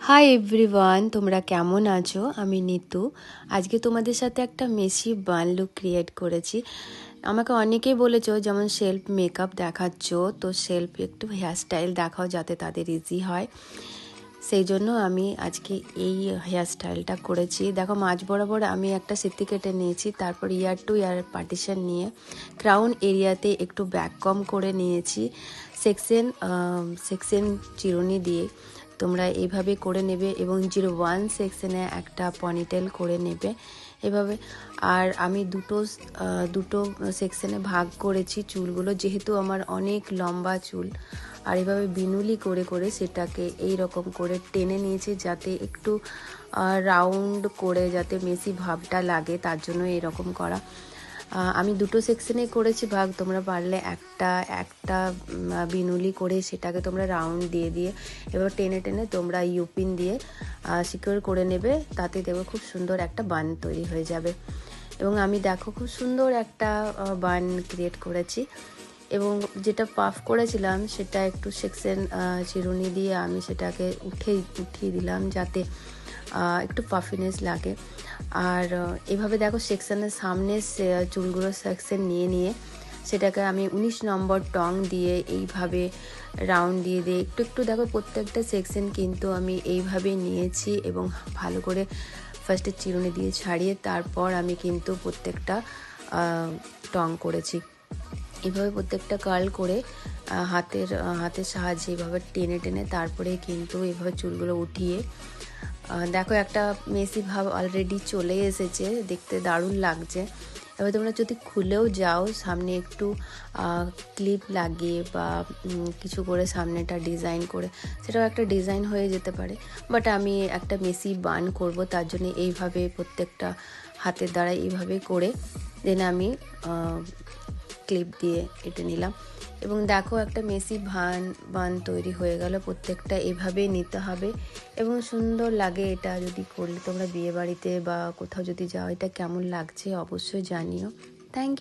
Hi everyone, তোমরা কেমন আছো? আমি নিতু। আজকে তোমাদের সাথে একটা মেসি বান লুক ক্রিয়েট করেছি। আমাকে অনেকেই বলেছো যেমন সেলফ মেকআপ দেখাচ্ছ, তো সেলফ একটু হেয়ারস্টাইল দেখাও যাতে তাদের ইজি হয়। সেই জন্য আমি আজকে এই হেয়ারস্টাইলটা করেছি। দেখো, মাঝ বরাবর আমি একটা সিতি কেটে নিয়েছি, তারপর ইয়ার টু ইয়ার পার্টিশন নিয়ে ক্রাউন এরিয়াতে একটু ব্যাক কম করে নিয়েছি সেকশন চিরুনি দিয়ে। তোমরা এইভাবে করে নেবে এবং 01 সেকশনে একটা পনিটেল করে নেবে এভাবে। আর আমি দুটো সেকশনে ভাগ করেছি চুলগুলো, যেহেতু আমার অনেক লম্বা চুল। আর এভাবে বিনুলি করে করে সেটাকে এই রকম করে টেনে নিয়েছি যাতে একটু রাউন্ড করে যাতে মেসি ভাবটা লাগে, তার জন্য এরকম করা। আমি দুটো সেকশনে করেছি ভাগ। তোমরা পারলে একটা বিনুলি করে সেটাকে তোমরা রাউন্ড দিয়ে দিয়ে এবার টেনে টেনে তোমরা ইউপিন দিয়ে সিকিউর করে নেবে, তাতে দেখবে খুব সুন্দর একটা বান তৈরি হয়ে যাবে। এবং আমি দেখো খুব সুন্দর একটা বান ক্রিয়েট করেছি। এবং যেটা পাফ করেছিলাম সেটা একটু সেকশন চিরুনি দিয়ে আমি সেটাকে উঠিয়ে দিলাম যাতে একটু পাফিনেস লাগে। আর এভাবে দেখো সেকশনের সামনে চুলগুলো সেকশন নিয়ে নিয়ে সেটাকে আমি 19 নম্বর টং দিয়ে এইভাবে রাউন্ড দিয়ে একটু একটু দেখো প্রত্যেকটা সেকশন কিন্তু আমি এইভাবে নিয়েছি এবং ভালো করে ফার্স্টে চিরুনি দিয়ে ছাড়িয়ে তারপর আমি কিন্তু প্রত্যেকটা টং করেছি। এভাবে প্রত্যেকটা কার্ল করে হাতের সাহায্যে এভাবে টেনে টেনে তারপরে কিন্তু এভাবে চুলগুলো উঠিয়ে দেখো একটা মেসি ভাব অলরেডি চলে এসেছে, দেখতে দারুণ লাগছে। এবার তোমরা যদি খুলেও যাও সামনে একটু ক্লিপ লাগিয়ে বা কিছু করে সামনেটা ডিজাইন করে সেটাও একটা ডিজাইন হয়ে যেতে পারে। বাট আমি একটা মেসি বান করব, তার জন্য এইভাবে প্রত্যেকটা হাতের দ্বারা এইভাবে করে দেন আমি ক্লিপ দিয়ে এঁটে নিলাম। এবং দেখো একটা মেসি বান তৈরি হয়ে গেল। প্রত্যেকটা এভাবেই নিতে হবে এবং সুন্দর লাগে। এটা যদি করলে তোমরা বিয়ে বাড়িতে বা কোথাও যদি যাও, এটা কেমন লাগছে অবশ্যই জানিও। Thank you.